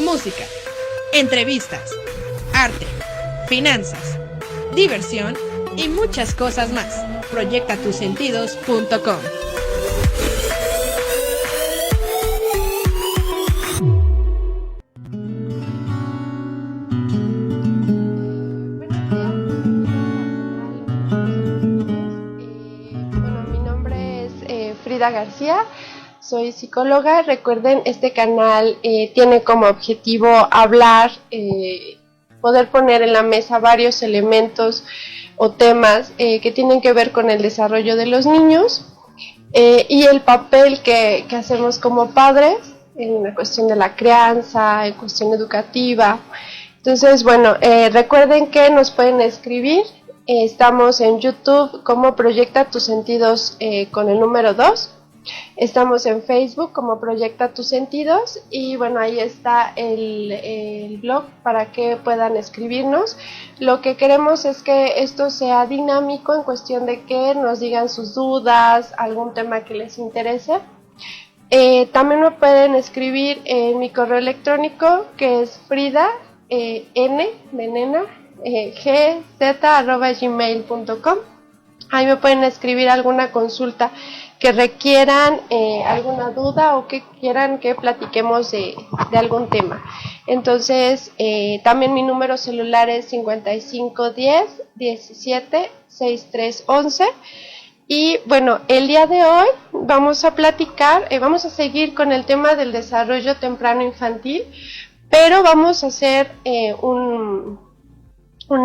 música, entrevistas, arte, finanzas, diversión y muchas cosas más. Proyectatusentidos.com. Mi nombre es Frida García. Soy psicóloga. Recuerden, este canal tiene como objetivo hablar, poder poner en la mesa varios elementos o temas que tienen que ver con el desarrollo de los niños y el papel que hacemos como padres en la cuestión de la crianza, en cuestión educativa. Entonces, bueno, recuerden que nos pueden escribir. Estamos en YouTube como Proyecta Tus Sentidos con el número 2. Estamos en Facebook como Proyecta Tus Sentidos y bueno, ahí está el blog para que puedan escribirnos. Lo que queremos es que esto sea dinámico en cuestión de que nos digan sus dudas, algún tema que les interese. También me pueden escribir en mi correo electrónico, que es Frida n de nena gz@gmail.com. Ahí me pueden escribir alguna consulta que requieran, alguna duda o que quieran que platiquemos de algún tema. Entonces, también mi número celular es 5510 17 6311. Y bueno, el día de hoy vamos a platicar, vamos a seguir con el tema del desarrollo temprano infantil, pero vamos a hacer un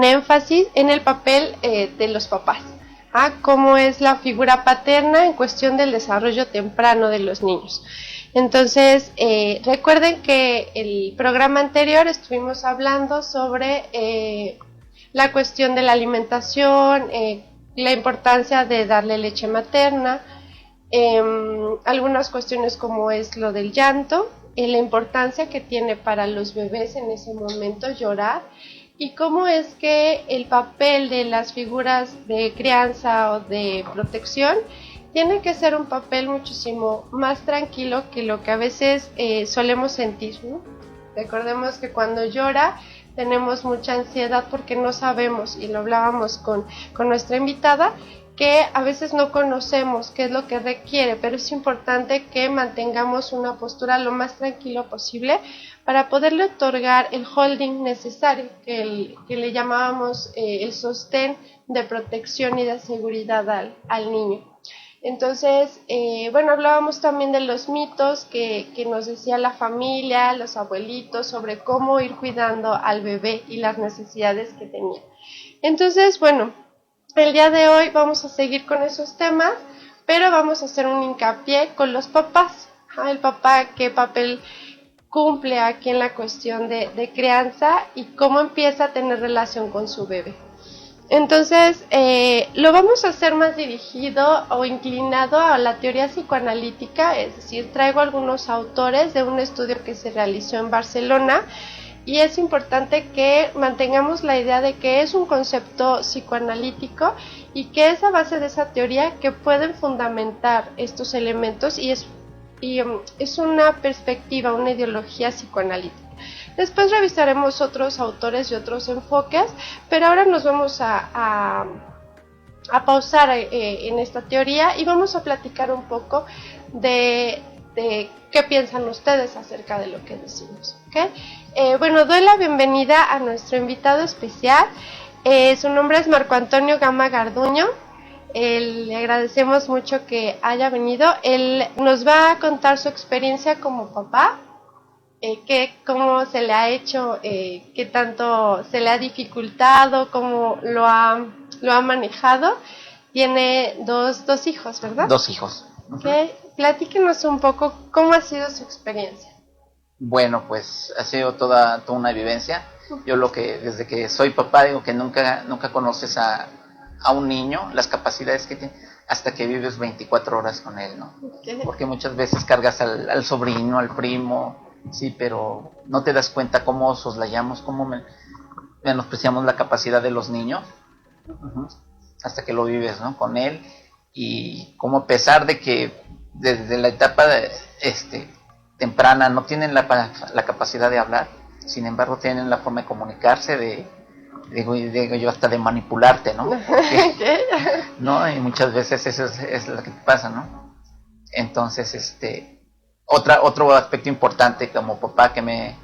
énfasis en el papel de los papás. Cómo es la figura paterna en cuestión del desarrollo temprano de los niños. Entonces, recuerden que el programa anterior estuvimos hablando sobre la cuestión de la alimentación, la importancia de darle leche materna, algunas cuestiones como es lo del llanto, la importancia que tiene para los bebés en ese momento llorar, y cómo es que el papel de las figuras de crianza o de protección tiene que ser un papel muchísimo más tranquilo que lo que a veces solemos sentir, ¿no? Recordemos que cuando llora tenemos mucha ansiedad porque no sabemos, y lo hablábamos con nuestra invitada, que a veces no conocemos qué es lo que requiere, pero es importante que mantengamos una postura lo más tranquilo posible para poderle otorgar el holding necesario, que le llamábamos el sostén de protección y de seguridad al niño. Entonces, bueno, hablábamos también de los mitos que nos decía la familia, los abuelitos, sobre cómo ir cuidando al bebé y las necesidades que tenía. Entonces, bueno, el día de hoy vamos a seguir con esos temas, pero vamos a hacer un hincapié con los papás. El papá, qué papel cumple aquí en la cuestión de crianza y cómo empieza a tener relación con su bebé. Entonces, lo vamos a hacer más dirigido o inclinado a la teoría psicoanalítica, es decir, traigo algunos autores de un estudio que se realizó en Barcelona, y es importante que mantengamos la idea de que es un concepto psicoanalítico y que es a base de esa teoría que pueden fundamentar estos elementos, y es una perspectiva, una ideología psicoanalítica. Después revisaremos otros autores y otros enfoques, pero ahora nos vamos a pausar en esta teoría y vamos a platicar un poco de qué piensan ustedes acerca de lo que decimos, ¿okay? Bueno, doy la bienvenida a nuestro invitado especial. Su nombre es Marco Antonio Gama Garduño. Le agradecemos mucho que haya venido. Él nos va a contar su experiencia como papá, cómo se le ha hecho, qué tanto se le ha dificultado, cómo lo ha manejado. Tiene dos hijos, ¿verdad? 2 hijos. Okay. Platíquenos un poco cómo ha sido su experiencia. Bueno, pues ha sido toda una vivencia. Yo desde que soy papá digo que nunca conoces a un niño, las capacidades que tiene, hasta que vives 24 horas con él, ¿no? Okay. Porque muchas veces cargas al sobrino, al primo, sí, pero no te das cuenta cómo soslayamos, cómo menospreciamos la capacidad de los niños, hasta que lo vives, ¿no? Con él, y como a pesar de que desde la etapa temprana, no tienen la capacidad de hablar, sin embargo tienen la forma de comunicarse, digo yo, hasta de manipularte, ¿no? ¿No? Y muchas veces eso es lo que pasa, ¿no? Entonces, otro aspecto importante como papá que me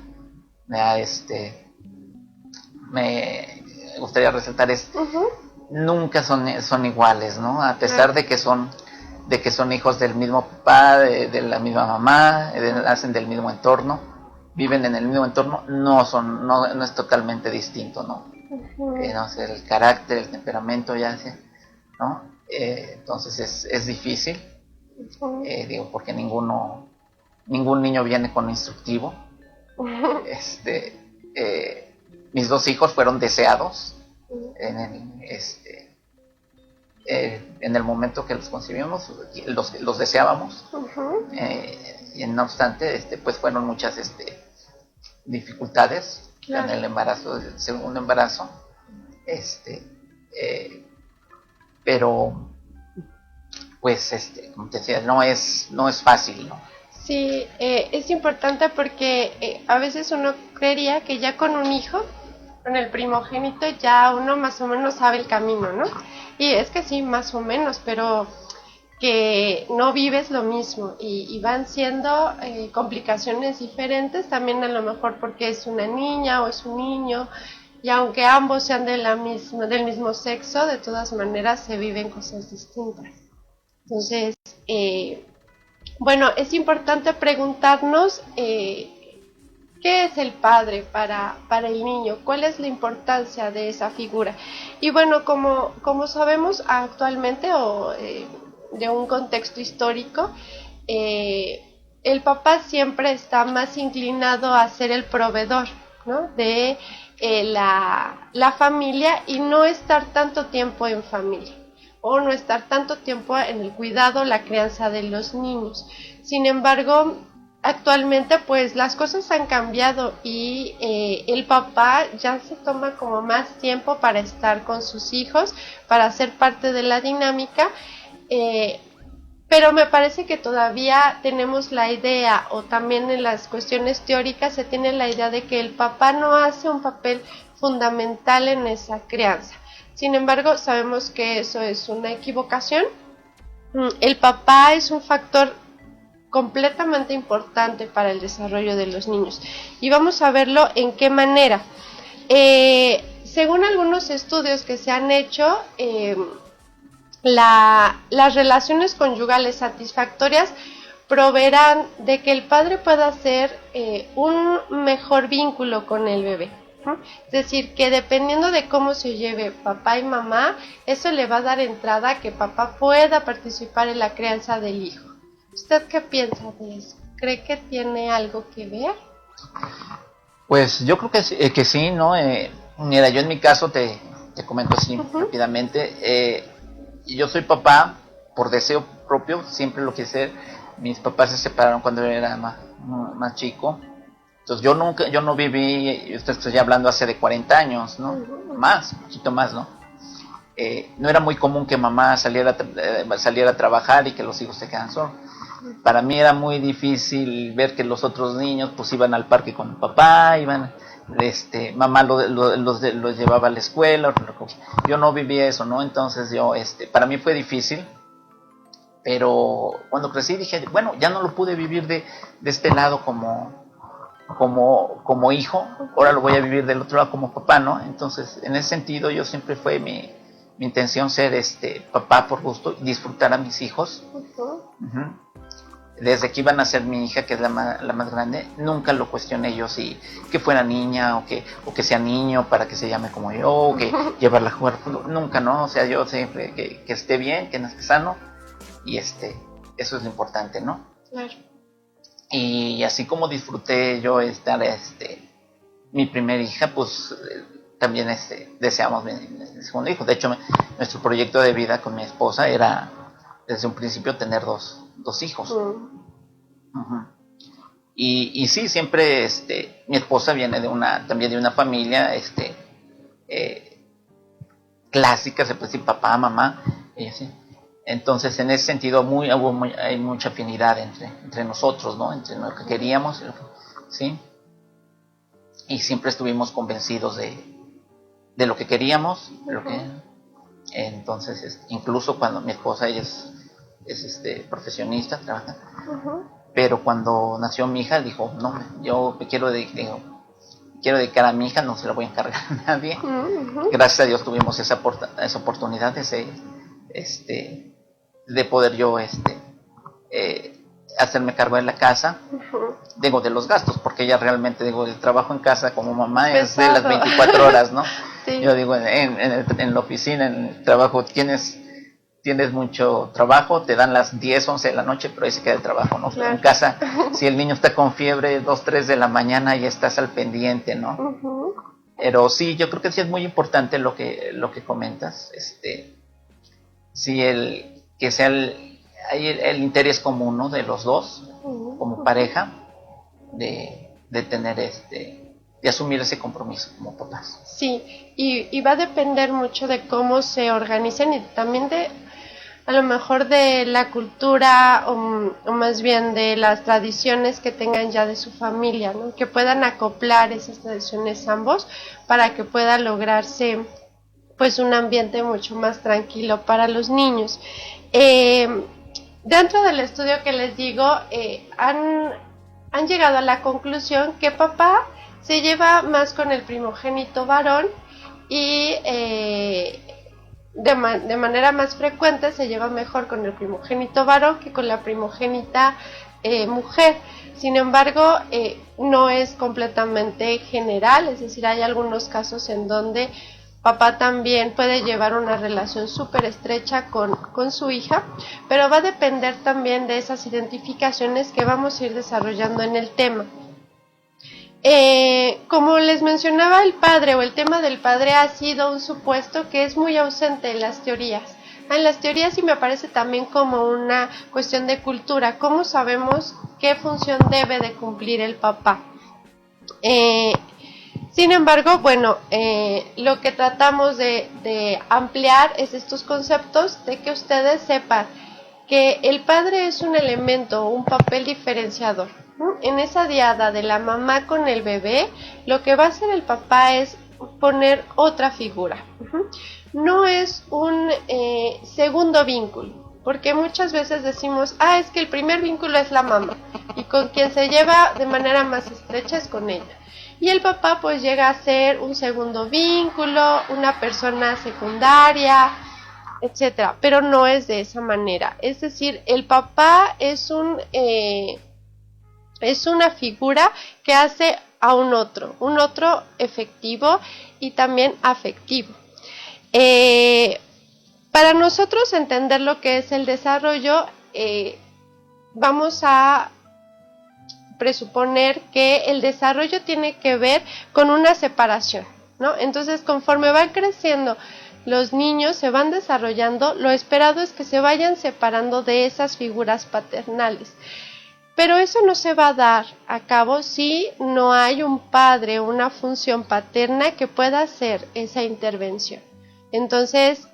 gustaría resaltar es, nunca son iguales, ¿no? A pesar de que son hijos del mismo papá, de la misma mamá, nacen del mismo entorno, viven en el mismo entorno, no es totalmente distinto, ¿no? No sé, el carácter, el temperamento, ya sé, ¿no? Entonces es difícil, digo, porque ningún niño viene con instructivo. Mis dos hijos fueron deseados en el momento que los concibimos, los deseábamos, y no obstante, pues fueron muchas dificultades en el embarazo, el segundo embarazo, pero pues como te decía, no es fácil, ¿no? Sí, es importante porque a veces uno creería que ya con un hijo, con el primogénito, ya uno más o menos sabe el camino, ¿no? Y es que sí, más o menos, pero que no vives lo mismo y van siendo complicaciones diferentes, también a lo mejor porque es una niña o es un niño, y aunque ambos sean del mismo sexo, de todas maneras se viven cosas distintas. Entonces, bueno, es importante preguntarnos ¿qué es el padre para el niño? ¿Cuál es la importancia de esa figura? Y bueno, como sabemos actualmente, o de un contexto histórico, el papá siempre está más inclinado a ser el proveedor, ¿no? De la familia, y no estar tanto tiempo en familia, o no estar tanto tiempo en el cuidado, la crianza de los niños. Sin embargo, actualmente pues las cosas han cambiado y el papá ya se toma como más tiempo para estar con sus hijos, para ser parte de la dinámica, pero me parece que todavía tenemos la idea, o también en las cuestiones teóricas se tiene la idea de que el papá no hace un papel fundamental en esa crianza. Sin embargo, sabemos que eso es una equivocación. El papá es un factor completamente importante para el desarrollo de los niños, y vamos a verlo en qué manera. Según algunos estudios que se han hecho, las relaciones conyugales satisfactorias proveerán de que el padre pueda hacer un mejor vínculo con el bebé. Es decir, que dependiendo de cómo se lleve papá y mamá, eso le va a dar entrada a que papá pueda participar en la crianza del hijo. ¿Usted qué piensa de eso? ¿Cree que tiene algo que ver? Pues yo creo que sí, ¿no? Mira, yo en mi caso te comento así rápidamente. Yo soy papá por deseo propio, siempre lo quise ser. Mis papás se separaron cuando yo era más chico. Entonces yo no viví, estoy hablando hace de 40 años, ¿no? Más, un poquito más, ¿no? No era muy común que mamá saliera a trabajar y que los hijos se quedaran solos. Para mí era muy difícil ver que los otros niños pues iban al parque con el papá, mamá los llevaba a la escuela. Yo no vivía eso, ¿no? Entonces para mí fue difícil, pero cuando crecí dije, bueno, ya no lo pude vivir de este lado como hijo, ahora lo voy a vivir del otro lado como papá, ¿no? Entonces, en ese sentido, yo siempre fue mi intención ser papá por gusto, disfrutar a mis hijos. Desde que iban a ser mi hija, que es la más grande, nunca lo cuestioné yo si que fuera niña o que sea niño para que se llame como yo, o que llevarla a jugar fútbol, nunca, ¿no? O sea, yo siempre que esté bien, que nazca sano, y eso es lo importante, ¿no? Claro. Y así como disfruté yo estar mi primera hija, pues también deseamos mi segundo hijo. De hecho, nuestro proyecto de vida con mi esposa era desde un principio tener dos hijos. Y sí, siempre mi esposa viene también de una familia clásica, se puede decir papá, mamá, ella sí. Entonces, en ese sentido, hay mucha afinidad entre nosotros, ¿no? Entre lo que queríamos, ¿sí? Y siempre estuvimos convencidos de lo que queríamos, entonces, incluso cuando mi esposa, ella es profesionista, trabaja, pero cuando nació mi hija, dijo, no, yo me quiero dedicar a mi hija, no se la voy a encargar a nadie. Gracias a Dios tuvimos esa oportunidad de poder yo hacerme cargo de la casa, digo, de los gastos, porque ella realmente, digo, el trabajo en casa como mamá es de las 24 horas, ¿no? Sí. Yo digo, en la oficina, en el trabajo, tienes mucho trabajo, te dan las 10, 11 de la noche, pero ahí se queda el trabajo, ¿no? Claro. En casa, si el niño está con fiebre, 2, 3 de la mañana, ya estás al pendiente, ¿no? Pero sí, yo creo que sí es muy importante lo que comentas, sí, que sea el interés común, ¿no? De los dos, como pareja, de tener de asumir ese compromiso como papás. Sí, y va a depender mucho de cómo se organicen y también a lo mejor de la cultura o más bien de las tradiciones que tengan ya de su familia, ¿no? Que puedan acoplar esas tradiciones ambos para que pueda lograrse pues un ambiente mucho más tranquilo para los niños. Dentro del estudio que les digo, han llegado a la conclusión que papá se lleva más con el primogénito varón y de manera más frecuente se lleva mejor con el primogénito varón que con la primogénita mujer. Sin embargo, no es completamente general, es decir, hay algunos casos en donde papá también puede llevar una relación súper estrecha con su hija, pero va a depender también de esas identificaciones que vamos a ir desarrollando en el tema. Como les mencionaba, el padre o el tema del padre ha sido un supuesto que es muy ausente en las teorías. En las teorías sí me parece también como una cuestión de cultura. ¿Cómo sabemos qué función debe de cumplir el papá? Sin embargo, bueno, lo que tratamos de ampliar es estos conceptos de que ustedes sepan que el padre es un elemento, un papel diferenciador. En esa diada de la mamá con el bebé, lo que va a hacer el papá es poner otra figura. No es un segundo vínculo, porque muchas veces decimos, es que el primer vínculo es la mamá, y con quien se lleva de manera más estrecha es con ella. Y el papá pues llega a ser un segundo vínculo, una persona secundaria, etcétera, pero no es de esa manera. Es decir, el papá es una figura que hace a un otro efectivo y también afectivo. Para nosotros entender lo que es el desarrollo, vamos a presuponer que el desarrollo tiene que ver con una separación, ¿no? Entonces, conforme van creciendo los niños, se van desarrollando, lo esperado es que se vayan separando de esas figuras paternales. Pero eso no se va a dar a cabo si no hay un padre, una función paterna que pueda hacer esa intervención. Entonces,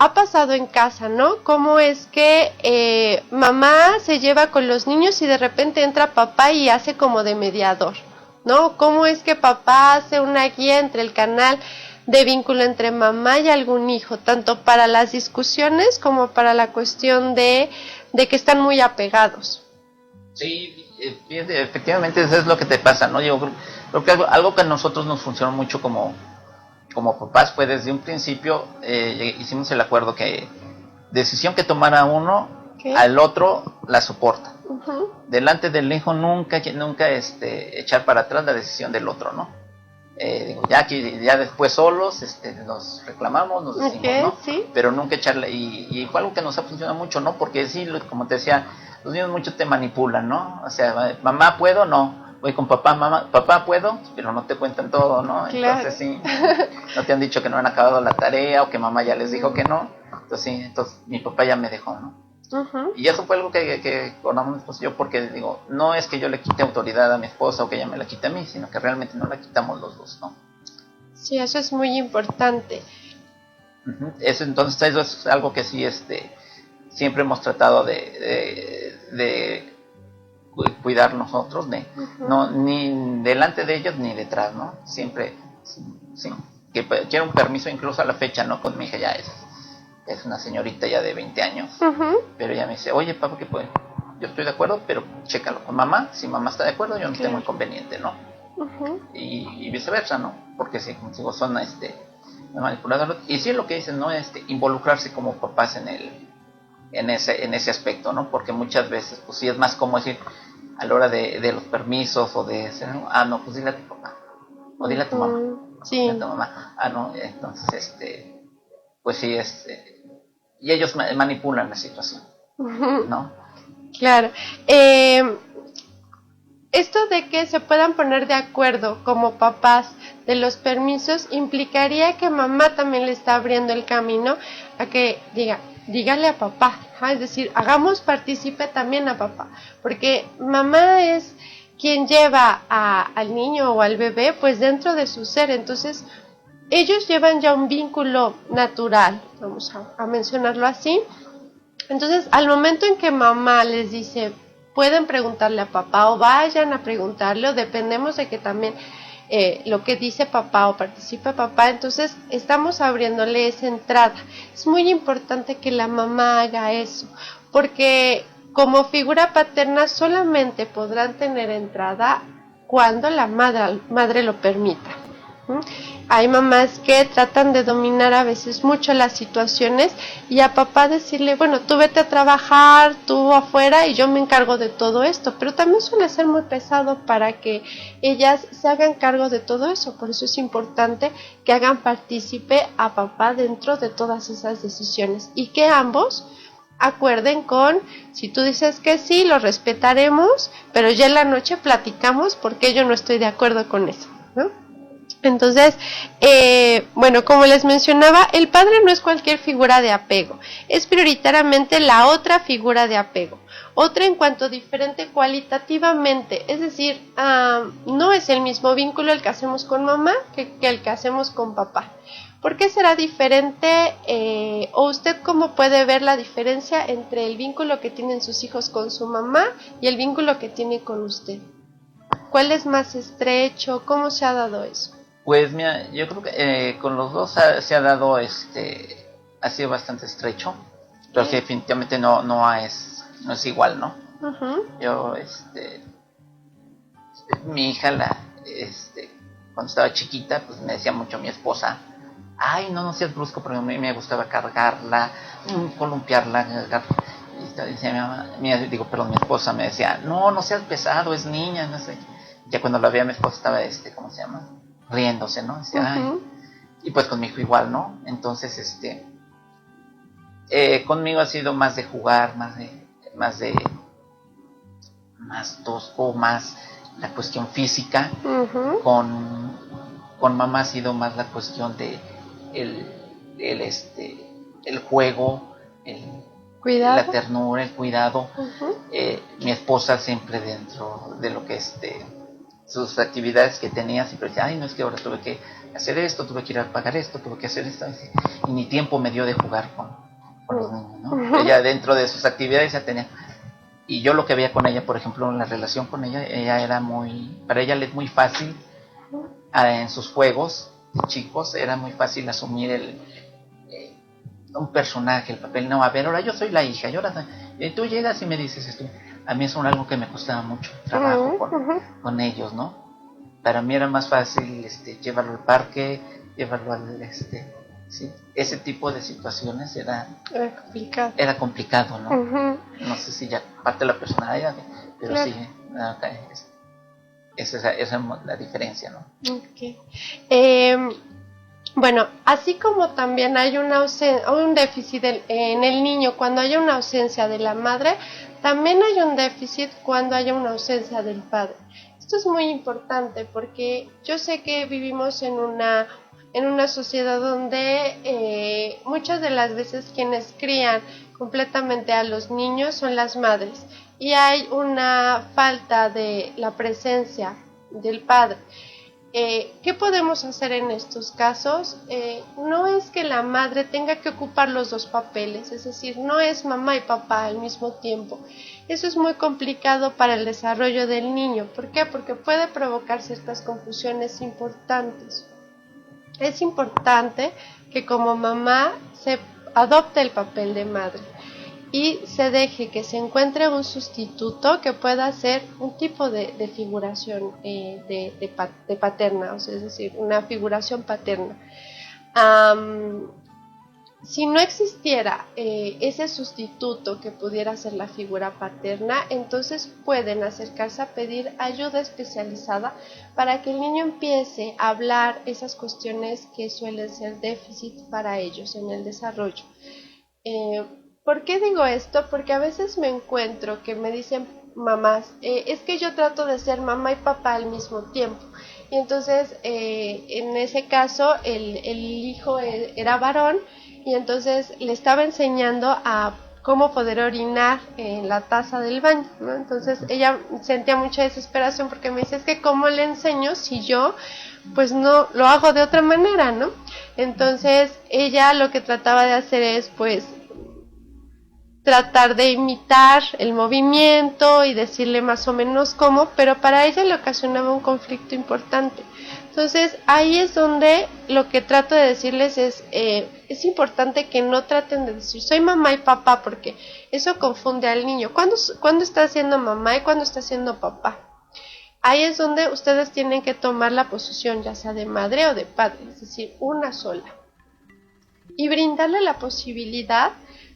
ha pasado en casa, ¿no? Cómo es que mamá se lleva con los niños y de repente entra papá y hace como de mediador, ¿no? Cómo es que papá hace una guía entre el canal de vínculo entre mamá y algún hijo, tanto para las discusiones como para la cuestión de que están muy apegados. Sí, efectivamente eso es lo que te pasa, ¿no? Yo creo que algo que a nosotros nos funcionó mucho como papás fue desde un principio, hicimos el acuerdo que decisión que tomara uno, al otro la soporta. Delante del hijo nunca echar para atrás la decisión del otro, ¿no? Ya después solos nos reclamamos, nos decimos, ¿no? ¿Sí? Pero nunca echarle, y fue algo que nos ha funcionado mucho, ¿no? Porque sí, como te decía, los niños mucho te manipulan, ¿no? O sea, mamá, ¿puedo? No. Voy con papá, mamá, papá, ¿puedo? Pero no te cuentan todo, ¿no? Claro. Entonces sí, no te han dicho que no han acabado la tarea o que mamá ya les dijo que no. Entonces sí, mi papá ya me dejó, ¿no? Y eso fue algo que acordamos pues yo, porque digo, no es que yo le quite autoridad a mi esposa o que ella me la quite a mí, sino que realmente no la quitamos los dos, ¿no? Sí, eso es muy importante. Entonces eso es algo que sí siempre hemos tratado de cuidar nosotros, no, ni delante de ellos ni detrás, ¿no? Siempre, sí, que quiero un permiso incluso a la fecha, ¿no? Con mi hija ya es una señorita ya de 20 años, pero ella me dice, oye, papá, que pues, yo estoy de acuerdo, pero chécalo con mamá, si mamá está de acuerdo, yo no tengo inconveniente, ¿no? Y viceversa, ¿no? Porque si, como digo, son manipuladores, y sí lo que dicen, ¿no? Involucrarse como papás en ese aspecto, ¿no? Porque muchas veces, pues sí es más como decir, a la hora de los permisos o de ese, ¿no? Ah, no, pues dile a tu papá, o dile a tu mamá, Sí. dile a tu mamá. Ah, no, entonces, pues sí, y ellos manipulan la situación, ¿no? Claro. Esto de que se puedan poner de acuerdo como papás de los permisos implicaría que mamá también le está abriendo el camino a que dígale a papá, es decir, hagamos partícipe también a papá, porque mamá es quien lleva al niño o al bebé pues dentro de su ser, entonces ellos llevan ya un vínculo natural, vamos a mencionarlo así. Entonces, al momento en que mamá les dice, pueden preguntarle a papá o vayan a preguntarle, o dependemos de que también lo que dice papá o participe papá, entonces estamos abriéndole esa entrada. Es muy importante que la mamá haga eso, porque como figura paterna solamente podrán tener entrada cuando la madre lo permita. Hay mamás que tratan de dominar a veces mucho las situaciones y a papá decirle, bueno, tú vete a trabajar, tú afuera y yo me encargo de todo esto, pero también suele ser muy pesado para que ellas se hagan cargo de todo eso, por eso es importante que hagan partícipe a papá dentro de todas esas decisiones y que ambos acuerden si tú dices que sí, lo respetaremos, pero ya en la noche platicamos porque yo no estoy de acuerdo con eso, ¿no? Entonces, bueno, como les mencionaba, el padre no es cualquier figura de apego, es prioritariamente la otra figura de apego, otra en cuanto diferente cualitativamente, es decir, no es el mismo vínculo el que hacemos con mamá que el que hacemos con papá. ¿Por qué será diferente? ¿O usted cómo puede ver la diferencia entre el vínculo que tienen sus hijos con su mamá y el vínculo que tiene con usted? ¿Cuál es más estrecho? ¿Cómo se ha dado eso? Pues mira, yo creo que con los dos se ha dado, ha sido bastante estrecho, pero sí, definitivamente no es igual, ¿no? Yo, mi hija, cuando estaba chiquita, pues me decía mucho mi esposa, ay, no seas brusco, porque a mí me gustaba cargarla, columpiarla, y decía mi mamá, mi esposa me decía, no seas pesado, es niña, no sé. Ya cuando la veía mi esposa estaba, ¿cómo se llama? Riéndose, ¿no? Decía, ay. Y pues con mi hijo igual, ¿no? Entonces, conmigo ha sido más de jugar, más tosco, más la cuestión física. Con mamá ha sido más la cuestión de el juego, la ternura, el cuidado. Mi esposa siempre dentro de lo que sus actividades que tenía, siempre decía, ay, no, es que ahora tuve que hacer esto, tuve que ir a pagar esto, tuve que hacer esto, y ni tiempo me dio de jugar con los niños, ¿no? Ella dentro de sus actividades ya tenía, y yo lo que veía con ella, por ejemplo, en la relación con ella era para ella es muy fácil, en sus juegos de chicos, era muy fácil asumir un personaje, el papel, no, a ver, ahora yo soy la hija, y tú llegas y me dices esto. A mí es algo que me costaba mucho trabajo con ellos, ¿no? Para mí era más fácil llevarlo al parque, llevarlo al sí, ese tipo de situaciones era complicado, ¿no? No sé si ya parte de la personalidad, pero claro. Sí, esa es la diferencia, ¿no? Okay. Bueno, así como también hay un déficit en el niño cuando hay una ausencia de la madre, también hay un déficit cuando haya una ausencia del padre. Esto es muy importante porque yo sé que vivimos en una sociedad donde muchas de las veces quienes crían completamente a los niños son las madres y hay una falta de la presencia del padre. ¿Qué podemos hacer en estos casos? No es que la madre tenga que ocupar los dos papeles, es decir, no es mamá y papá al mismo tiempo. Eso es muy complicado para el desarrollo del niño. ¿Por qué? Porque puede provocar ciertas confusiones importantes. Es importante que como mamá se adopte el papel de madre y se deje que se encuentre un sustituto que pueda hacer un tipo de figuración de paterna, o sea, es decir, una figuración paterna. Si no existiera ese sustituto que pudiera ser la figura paterna, entonces pueden acercarse a pedir ayuda especializada para que el niño empiece a hablar esas cuestiones que suelen ser déficit para ellos en el desarrollo. ¿Por qué digo esto? Porque a veces me encuentro que me dicen mamás, es que yo trato de ser mamá y papá al mismo tiempo. Y entonces, en ese caso, el hijo era varón y entonces le estaba enseñando a cómo poder orinar en la taza del baño, ¿no? Entonces ella sentía mucha desesperación porque me dice, es que ¿cómo le enseño si yo pues no lo hago de otra manera, ¿no? Entonces ella lo que trataba de hacer es pues tratar de imitar el movimiento y decirle más o menos cómo, pero para ella le ocasionaba un conflicto importante. Entonces ahí es donde lo que trato de decirles es importante que no traten de decir soy mamá y papá, porque eso confunde al niño. ¿Cuándo está siendo mamá y cuándo está siendo papá? Ahí es donde ustedes tienen que tomar la posición ya sea de madre o de padre, es decir, una sola, y brindarle la posibilidad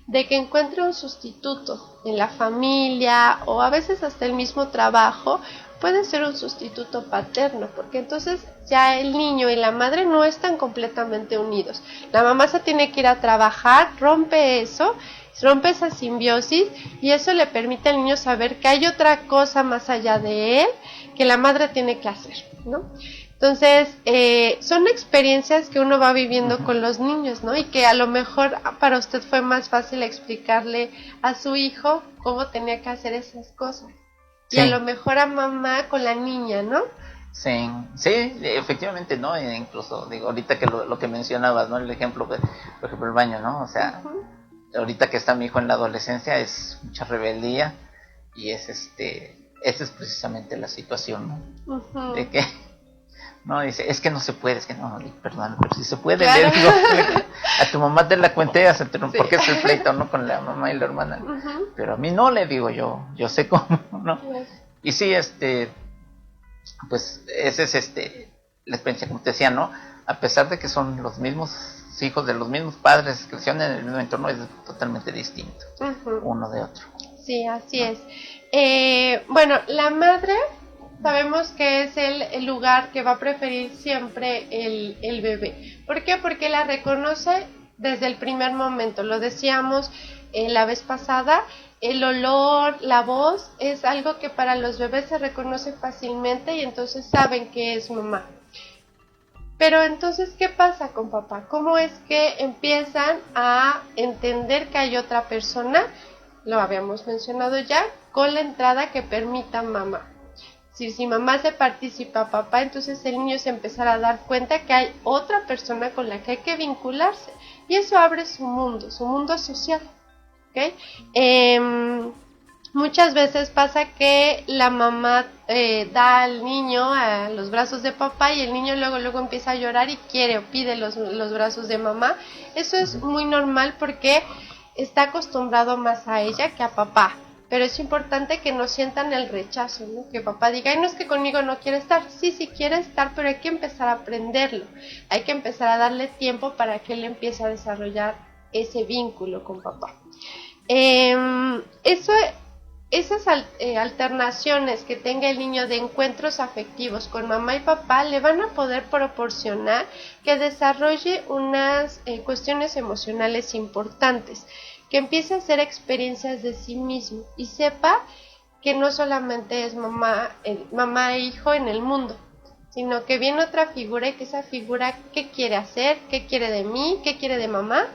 de que encuentre un sustituto en la familia o a veces hasta el mismo trabajo. Puede ser un sustituto paterno, porque entonces ya el niño y la madre no están completamente unidos. La mamá se tiene que ir a trabajar, rompe esa simbiosis y eso le permite al niño saber que hay otra cosa más allá de él que la madre tiene que hacer, ¿no? Entonces, son experiencias que uno va viviendo con los niños, ¿no? Y que a lo mejor para usted fue más fácil explicarle a su hijo cómo tenía que hacer esas cosas. Sí. Y a lo mejor a mamá con la niña, ¿no? Sí, sí, efectivamente, ¿no? E incluso, digo, ahorita que lo que mencionabas, ¿no? El ejemplo, por ejemplo, el baño, ¿no? O sea, ahorita que está mi hijo en la adolescencia es mucha rebeldía y esa es precisamente la situación, ¿no? De que no, dice, es que no se puede, es que no, perdón, pero si se puede, claro. Le digo, a tu mamá te la cuenté, sí. Porque es el pleito, ¿no? Con la mamá y la hermana, pero a mí no, le digo yo sé cómo, ¿no? Y sí, pues ese es la experiencia, como te decía, ¿no? A pesar de que son los mismos hijos de los mismos padres, crecieron en el mismo entorno, es totalmente distinto uno de otro. Sí, así es. Bueno, la madre sabemos que es el lugar que va a preferir siempre el bebé. ¿Por qué? Porque la reconoce desde el primer momento. Lo decíamos la vez pasada, el olor, la voz es algo que para los bebés se reconoce fácilmente y entonces saben que es mamá. Pero entonces, ¿qué pasa con papá? ¿Cómo es que empiezan a entender que hay otra persona? Lo habíamos mencionado ya, con la entrada que permita mamá. Si mamá se participa a papá, entonces el niño se empezará a dar cuenta que hay otra persona con la que hay que vincularse. Y eso abre su mundo social. ¿Okay? Muchas veces pasa que la mamá da al niño a los brazos de papá y el niño luego empieza a llorar y quiere o pide los brazos de mamá. Eso es muy normal porque está acostumbrado más a ella que a papá. Pero es importante que no sientan el rechazo, ¿no? Que papá diga, ay, no es que conmigo no quiere estar. Sí quiere estar, pero hay que empezar a aprenderlo. Hay que empezar a darle tiempo para que él empiece a desarrollar ese vínculo con papá. Esas alternaciones que tenga el niño de encuentros afectivos con mamá y papá le van a poder proporcionar que desarrolle unas cuestiones emocionales importantes, que empiece a hacer experiencias de sí mismo y sepa que no solamente es mamá e hijo en el mundo, sino que viene otra figura y que esa figura, ¿qué quiere hacer? ¿Qué quiere de mí? ¿Qué quiere de mamá?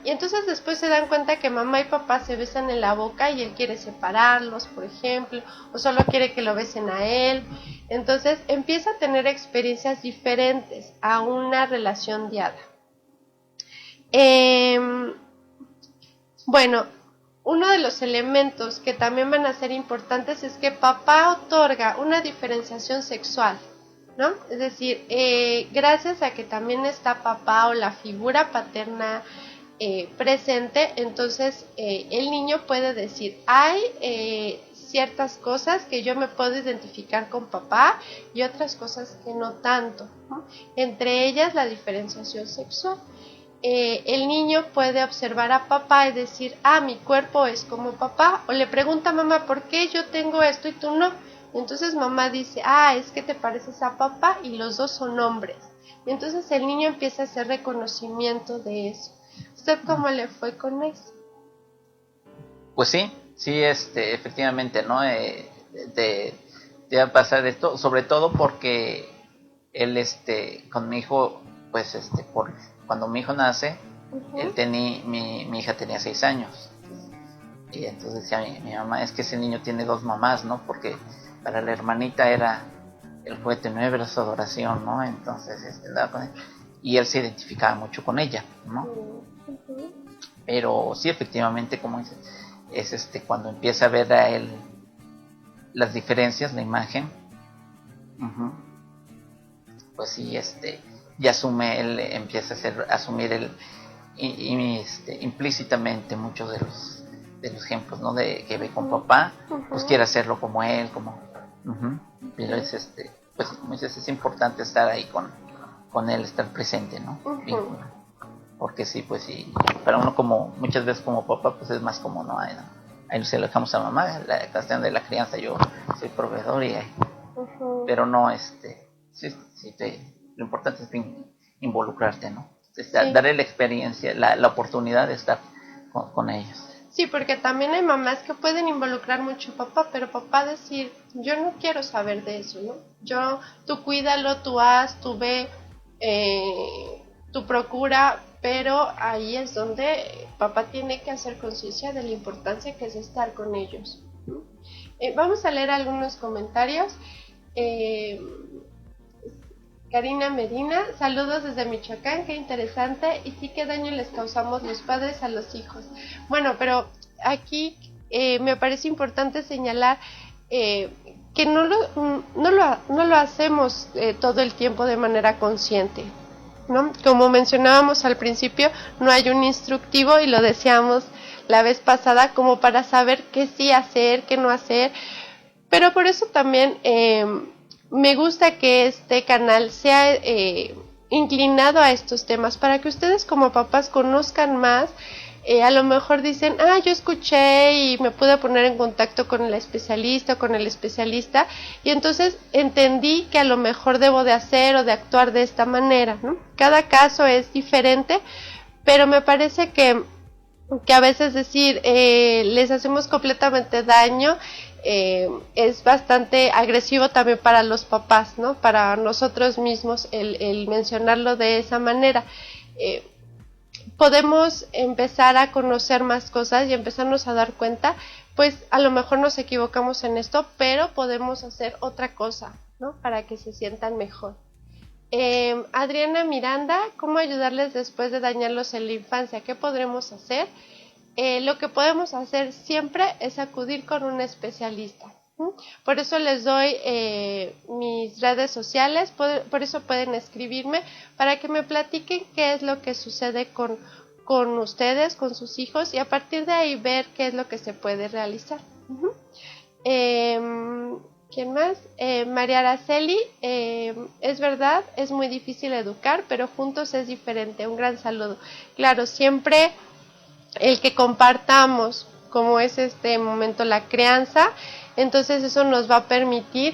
Y entonces después se dan cuenta que mamá y papá se besan en la boca y él quiere separarlos, por ejemplo, o solo quiere que lo besen a él. Entonces empieza a tener experiencias diferentes a una relación de hada. Bueno, uno de los elementos que también van a ser importantes es que papá otorga una diferenciación sexual, ¿no? Es decir, gracias a que también está papá o la figura paterna presente, entonces el niño puede decir, hay ciertas cosas que yo me puedo identificar con papá y otras cosas que no tanto, ¿no? Entre ellas la diferenciación sexual. El niño puede observar a papá y decir, mi cuerpo es como papá, o le pregunta a mamá, ¿por qué yo tengo esto y tú no? Y entonces mamá dice, es que te pareces a papá y los dos son hombres. Y entonces el niño empieza a hacer reconocimiento de eso. ¿Usted cómo le fue con eso? Pues sí, efectivamente, ¿no? Te va a pasar esto, sobre todo porque él, con mi hijo, pues, cuando mi hijo nace, mi hija tenía 6 años. Y entonces decía mi mamá, es que ese niño tiene 2 mamás, ¿no? Porque para la hermanita era el juguete nuevo, era su adoración, ¿no? Entonces, andaba con él. Y él se identificaba mucho con ella, ¿no? Pero sí, efectivamente, como dices, es cuando empieza a ver a él las diferencias, la imagen, pues sí, ya asume, él empieza a asumir implícitamente muchos de los ejemplos, ¿no? Que ve con papá, pues quiere hacerlo como él, pero es pues como dices, es importante estar ahí con él, estar presente, ¿no? Porque sí, pues sí, para uno muchas veces como papá, pues es más como, ¿no? Ahí se lo dejamos a mamá, la cuestión de la crianza, yo soy proveedor y pero no, lo importante es involucrarte, ¿no? Darle la experiencia, la oportunidad de estar con ellos. Sí, porque también hay mamás que pueden involucrar mucho a papá, pero papá decir, yo no quiero saber de eso, ¿no? Tú cuídalo, tú haz, tú ve, tú procura, pero ahí es donde papá tiene que hacer conciencia de la importancia que es estar con ellos. Vamos a leer algunos comentarios. Karina Medina, saludos desde Michoacán, qué interesante, y sí, qué daño les causamos los padres a los hijos. Bueno, pero aquí me parece importante señalar que no lo hacemos todo el tiempo de manera consciente, ¿no? Como mencionábamos al principio, no hay un instructivo, y lo decíamos la vez pasada, como para saber qué sí hacer, qué no hacer, pero por eso también me gusta que este canal sea inclinado a estos temas, para que ustedes como papás conozcan más. A lo mejor dicen, yo escuché y me pude poner en contacto con el especialista o con el especialista, y entonces entendí que a lo mejor debo de hacer o de actuar de esta manera, ¿no? Cada caso es diferente, pero me parece que a veces decir, les hacemos completamente daño, es bastante agresivo también para los papás, ¿no? Para nosotros mismos el mencionarlo de esa manera. Podemos empezar a conocer más cosas y empezarnos a dar cuenta, pues a lo mejor nos equivocamos en esto, pero podemos hacer otra cosa, ¿no? Para que se sientan mejor. Adriana Miranda, ¿cómo ayudarles después de dañarlos en la infancia? ¿Qué podremos hacer? Lo que podemos hacer siempre es acudir con un especialista. Por eso les doy mis redes sociales, por eso pueden escribirme para que me platiquen qué es lo que sucede con ustedes, con sus hijos, y a partir de ahí ver qué es lo que se puede realizar. ¿Quién más? María Araceli, es verdad, es muy difícil educar, pero juntos es diferente. Un gran saludo. Claro, siempre el que compartamos como es este momento la crianza, entonces eso nos va a permitir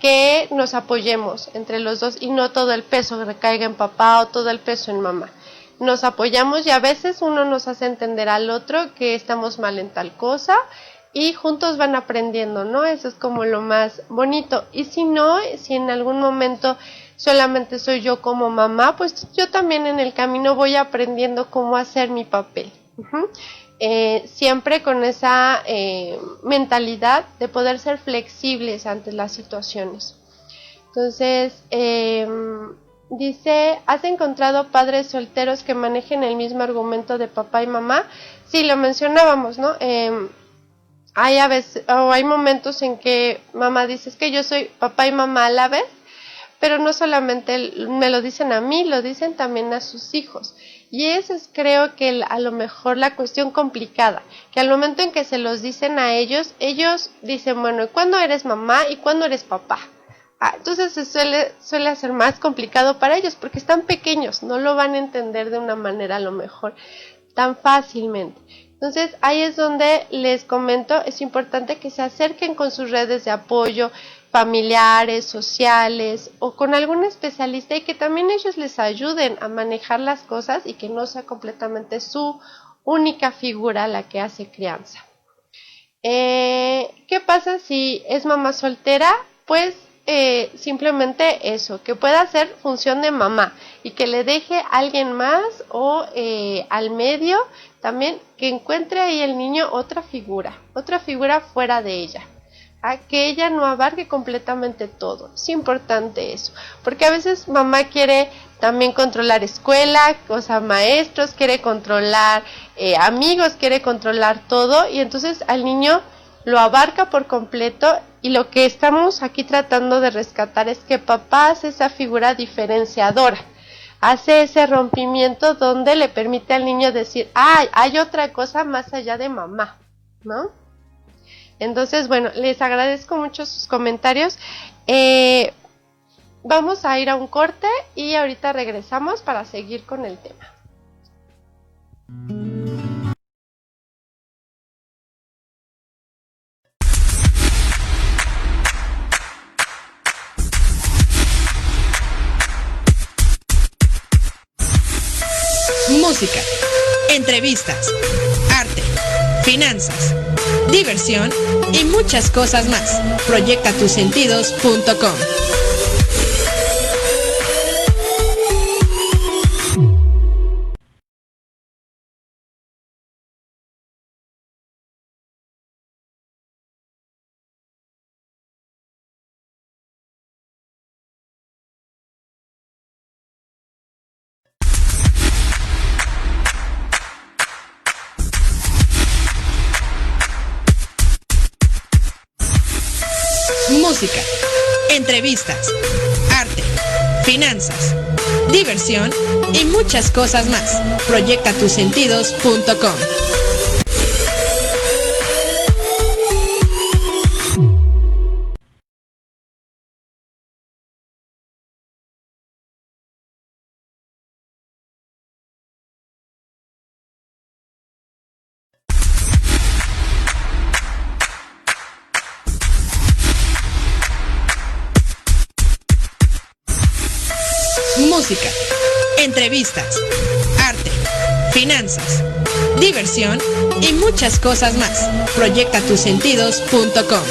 que nos apoyemos entre los dos y no todo el peso recaiga en papá o todo el peso en mamá. Nos apoyamos y a veces uno nos hace entender al otro que estamos mal en tal cosa y juntos van aprendiendo, ¿no? Eso es como lo más bonito. Y si no, si en algún momento solamente soy yo como mamá, pues yo también en el camino voy aprendiendo cómo hacer mi papel. Siempre con esa mentalidad de poder ser flexibles ante las situaciones. Entonces, dice, ¿has encontrado padres solteros que manejen el mismo argumento de papá y mamá? Sí, lo mencionábamos, ¿no? Hay a veces, o hay momentos en que mamá dice, es que yo soy papá y mamá a la vez, pero no solamente me lo dicen a mí, lo dicen también a sus hijos. Y esa es, creo que a lo mejor la cuestión complicada, que al momento en que se los dicen a ellos, ellos dicen, bueno, ¿y cuándo eres mamá y cuándo eres papá? Entonces se suele hacer más complicado para ellos, porque están pequeños, no lo van a entender de una manera a lo mejor tan fácilmente. Entonces ahí es donde les comento, es importante que se acerquen con sus redes de apoyo, familiares, sociales o con algún especialista y que también ellos les ayuden a manejar las cosas y que no sea completamente su única figura la que hace crianza. ¿Qué pasa si es mamá soltera? Pues simplemente eso, que pueda hacer función de mamá y que le deje a alguien más o al medio también que encuentre ahí el niño otra figura fuera de ella. Que ella no abarque completamente todo. Es importante eso, porque a veces mamá quiere también controlar escuela, o sea, maestros, quiere controlar amigos, quiere controlar todo y entonces al niño lo abarca por completo y lo que estamos aquí tratando de rescatar es que papá hace esa figura diferenciadora, hace ese rompimiento donde le permite al niño decir, hay otra cosa más allá de mamá, ¿no? Entonces, bueno, les agradezco mucho sus comentarios. Vamos a ir a un corte y ahorita regresamos para seguir con el tema. Música, entrevistas, arte, finanzas, diversión y muchas cosas más. Proyectatusentidos.com. Música, entrevistas, arte, finanzas, diversión y muchas cosas más. Proyectatusentidos.com. Música, entrevistas, arte, finanzas, diversión y muchas cosas más. Proyectatusentidos.com.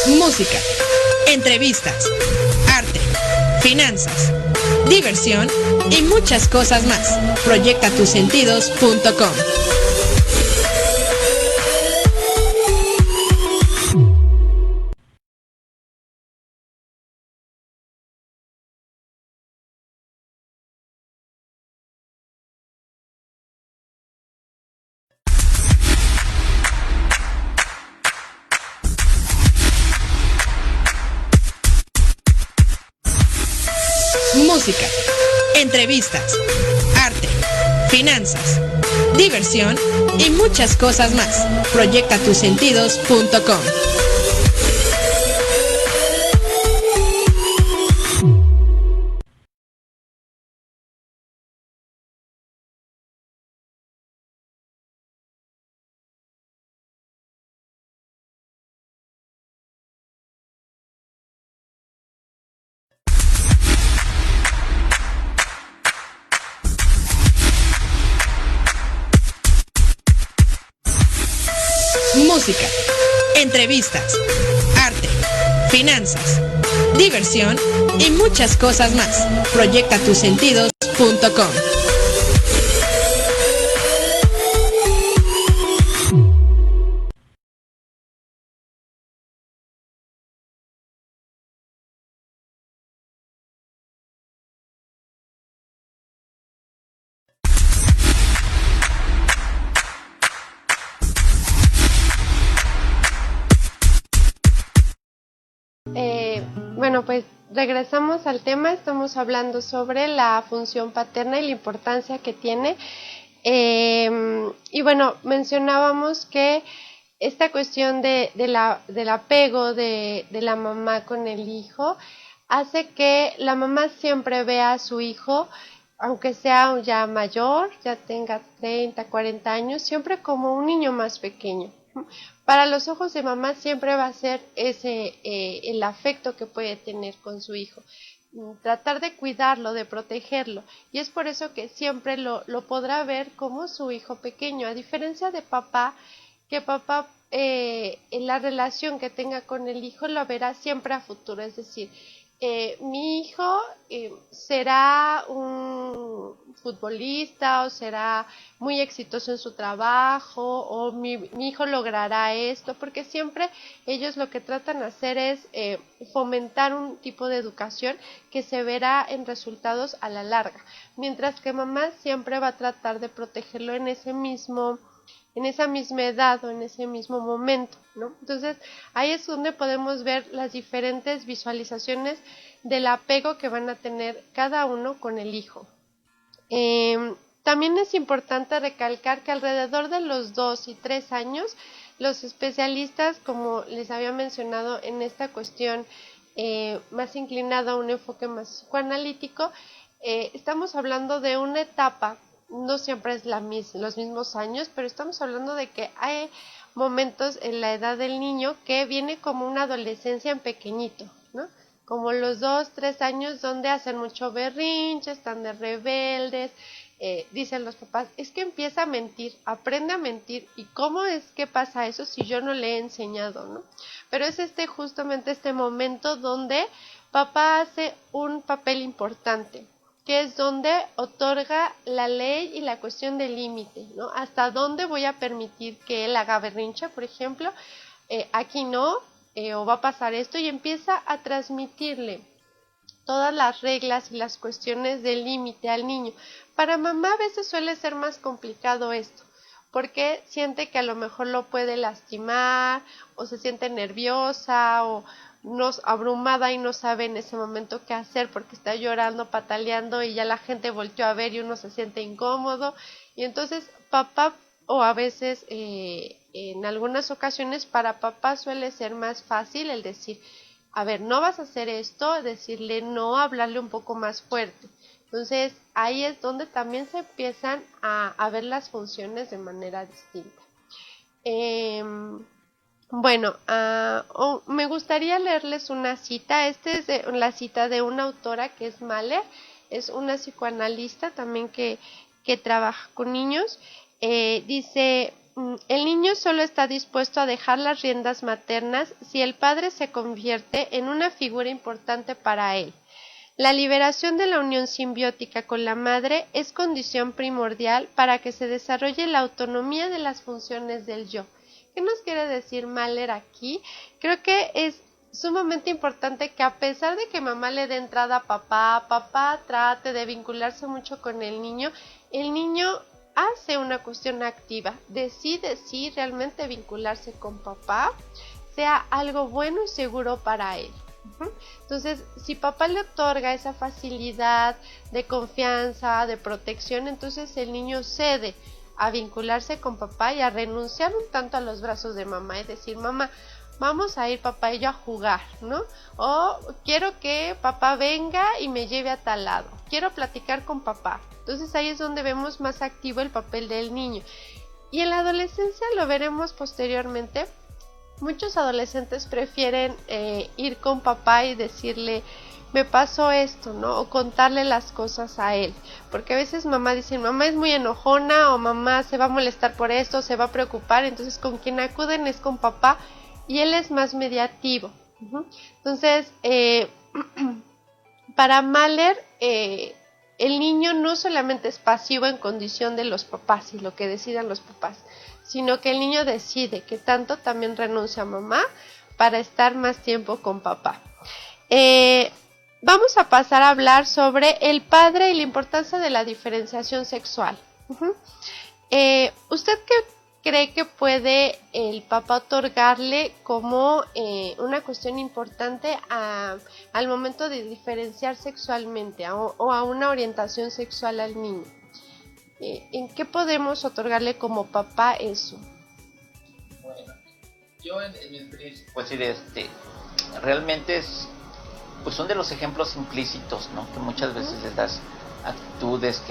Música, entrevistas, arte, finanzas, diversión y muchas cosas más. Proyectatusentidos.com. Música, entrevistas, arte, finanzas, diversión y muchas cosas más. Proyectatusentidos.com. música, entrevistas, arte, finanzas, diversión y muchas cosas más. Proyectatusentidos.com. Bueno, pues regresamos al tema. Estamos hablando sobre la función paterna y la importancia que tiene. Y bueno, mencionábamos que esta cuestión del apego de la mamá con el hijo hace que la mamá siempre vea a su hijo, aunque sea ya mayor, ya tenga 30, 40 años, siempre como un niño más pequeño. Para los ojos de mamá siempre va a ser ese el afecto que puede tener con su hijo, tratar de cuidarlo, de protegerlo, y es por eso que siempre lo podrá ver como su hijo pequeño, a diferencia de papá, que papá en la relación que tenga con el hijo lo verá siempre a futuro, es decir, mi hijo será un futbolista o será muy exitoso en su trabajo o mi hijo logrará esto, porque siempre ellos lo que tratan de hacer es fomentar un tipo de educación que se verá en resultados a la larga, mientras que mamá siempre va a tratar de protegerlo en esa misma edad o en ese mismo momento, ¿no? Entonces, ahí es donde podemos ver las diferentes visualizaciones del apego que van a tener cada uno con el hijo. También es importante recalcar que alrededor de los 2 y 3 años, los especialistas, como les había mencionado en esta cuestión más inclinada a un enfoque más psicoanalítico, estamos hablando de una etapa. No siempre es los mismos años, pero estamos hablando de que hay momentos en la edad del niño que viene como una adolescencia en pequeñito, ¿no? Como los 2, 3 años donde hacen mucho berrinche, están de rebeldes, dicen los papás, es que empieza a mentir, aprende a mentir, ¿y cómo es que pasa eso si yo no le he enseñado, ¿no? Pero es justamente este momento donde papá hace un papel importante, que es donde otorga la ley y la cuestión del límite, ¿no? Hasta dónde voy a permitir que él haga berrinche, por ejemplo, aquí no, o va a pasar esto, y empieza a transmitirle todas las reglas y las cuestiones del límite al niño. Para mamá a veces suele ser más complicado esto, porque siente que a lo mejor lo puede lastimar, o se siente nerviosa, o abrumada y no sabe en ese momento qué hacer porque está llorando, pataleando y ya la gente volteó a ver y uno se siente incómodo, y entonces papá, o a veces en algunas ocasiones para papá suele ser más fácil el decir, a ver, no vas a hacer esto, decirle no, hablarle un poco más fuerte. Entonces ahí es donde también se empiezan a ver las funciones de manera distinta. Bueno, me gustaría leerles una cita. Esta es la cita de una autora que es Mahler, es una psicoanalista también que trabaja con niños. Dice, el niño solo está dispuesto a dejar las riendas maternas si el padre se convierte en una figura importante para él. La liberación de la unión simbiótica con la madre es condición primordial para que se desarrolle la autonomía de las funciones del yo. ¿Qué nos quiere decir Mahler aquí? Creo que es sumamente importante que a pesar de que mamá le dé entrada a papá trate de vincularse mucho con el niño hace una cuestión activa, decide si realmente vincularse con papá sea algo bueno y seguro para él. Entonces, si papá le otorga esa facilidad de confianza, de protección, entonces el niño cede a vincularse con papá y a renunciar un tanto a los brazos de mamá, es decir, mamá, vamos a ir papá y yo a jugar, ¿no? O quiero que papá venga y me lleve a tal lado, quiero platicar con papá. Entonces ahí es donde vemos más activo el papel del niño. Y en la adolescencia lo veremos posteriormente. Muchos adolescentes prefieren ir con papá y decirle, me pasó esto, ¿no? O contarle las cosas a él, porque a veces mamá dice, mamá es muy enojona, o mamá se va a molestar por esto, se va a preocupar, entonces con quien acuden es con papá, y él es más mediativo. Entonces, para Mahler, el niño no solamente es pasivo en condición de los papás y lo que decidan los papás, sino que el niño decide que tanto también renuncia a mamá para estar más tiempo con papá. Vamos a pasar a hablar sobre el padre y la importancia de la diferenciación sexual. ¿Usted qué cree que puede el papá otorgarle como una cuestión importante al momento de diferenciar sexualmente o a una orientación sexual al niño? ¿En qué podemos otorgarle como papá eso? Bueno, yo en mi experiencia, pues sí, realmente pues son de los ejemplos implícitos, ¿no? Que muchas veces les das actitudes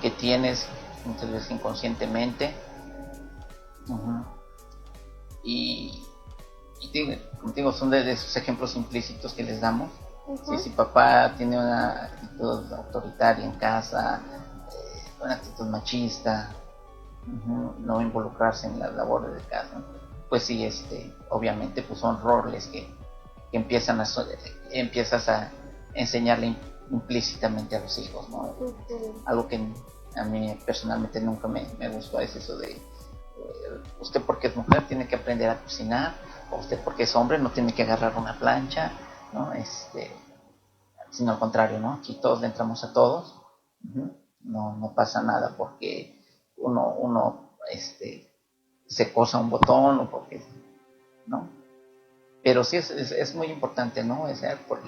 que tienes, muchas veces inconscientemente. Y como digo, son de esos ejemplos implícitos que les damos. Si papá tiene una actitud autoritaria en casa, una actitud machista, no involucrarse en las labores de casa, pues sí, obviamente pues son roles que empiezas a enseñarle implícitamente a los hijos, ¿no? Algo que a mí personalmente nunca me gustó es eso de usted porque es mujer tiene que aprender a cocinar, o usted porque es hombre no tiene que agarrar una plancha, ¿no? Sino al contrario, ¿no? Aquí todos le entramos a todos, no pasa nada porque uno se cosa un botón o porque, ¿no? Pero sí es muy importante, ¿no? Por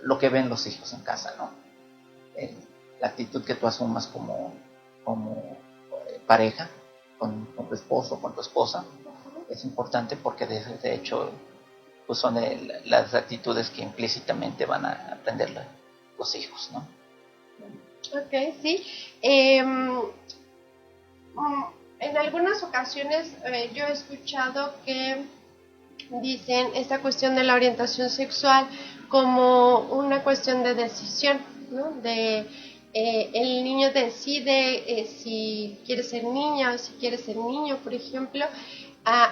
lo que ven los hijos en casa, ¿no? La actitud que tú asumas como pareja con tu esposo o con tu esposa es importante porque de hecho pues son las actitudes que implícitamente van a aprender los hijos, ¿no? Ok, sí. En algunas ocasiones yo he escuchado que dicen esta cuestión de la orientación sexual como una cuestión de decisión, ¿no? El niño decide si quiere ser niña o si quiere ser niño, por ejemplo.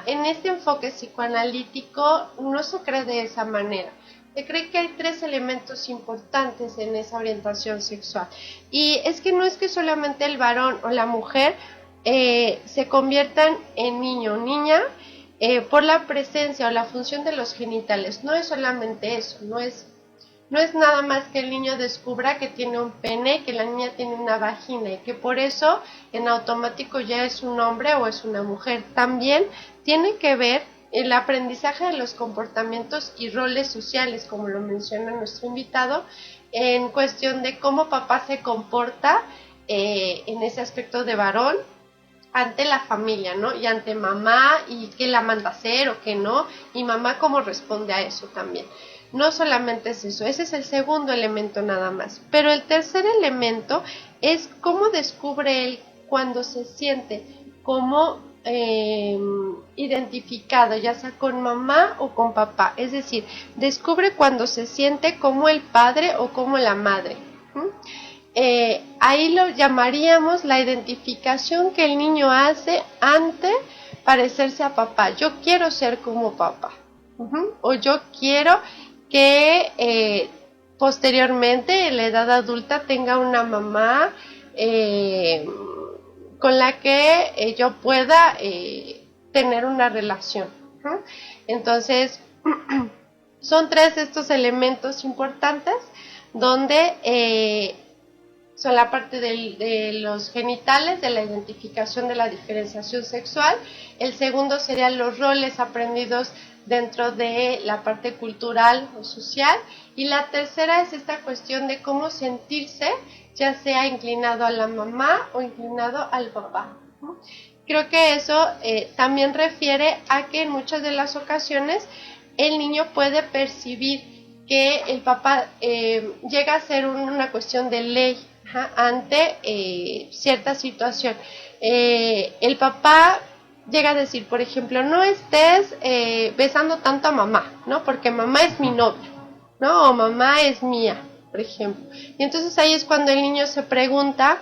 En este enfoque psicoanalítico no se cree de esa manera. Se cree que hay 3 elementos importantes en esa orientación sexual. Y es que no es que solamente el varón o la mujer se conviertan en niño o niña por la presencia o la función de los genitales. No es solamente eso, no es nada más que el niño descubra que tiene un pene, que la niña tiene una vagina y que por eso en automático ya es un hombre o es una mujer. También tiene que ver el aprendizaje de los comportamientos y roles sociales, como lo menciona nuestro invitado, en cuestión de cómo papá se comporta en ese aspecto de varón ante la familia, ¿no? Y ante mamá, y qué la manda a hacer o qué no, y mamá cómo responde a eso también. No solamente es eso, ese es el segundo elemento nada más. Pero el tercer elemento es cómo descubre él cuando se siente como identificado, ya sea con mamá o con papá. Es decir, descubre cuando se siente como el padre o como la madre. Ahí lo llamaríamos la identificación que el niño hace ante parecerse a papá. Yo quiero ser como papá. O yo quiero que posteriormente en la edad adulta tenga una mamá con la que yo pueda tener una relación. Entonces son 3 estos elementos importantes donde son la parte de los genitales, de la identificación de la diferenciación sexual. El segundo serían los roles aprendidos dentro de la parte cultural o social. Y la tercera es esta cuestión de cómo sentirse, ya sea inclinado a la mamá o inclinado al papá. Creo que eso también refiere a que en muchas de las ocasiones el niño puede percibir que el papá llega a ser una cuestión de ley ante cierta situación. El papá llega a decir, por ejemplo, no estés besando tanto a mamá, ¿no? Porque mamá es mi novia, ¿no? O mamá es mía, por ejemplo. Y entonces ahí es cuando el niño se pregunta,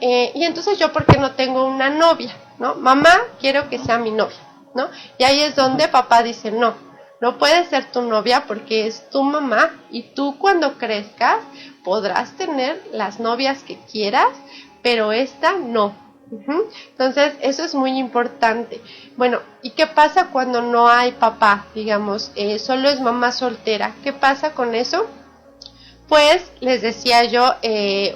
y entonces yo, ¿por qué no tengo una novia? ¿No? Mamá, quiero que sea mi novia, ¿no? Y ahí es donde papá dice, no, no puede ser tu novia porque es tu mamá y tú cuando crezcas podrás tener las novias que quieras, pero esta no. Entonces, eso es muy importante. Bueno, ¿y qué pasa cuando no hay papá? Digamos, solo es mamá soltera. ¿Qué pasa con eso? Pues les decía yo,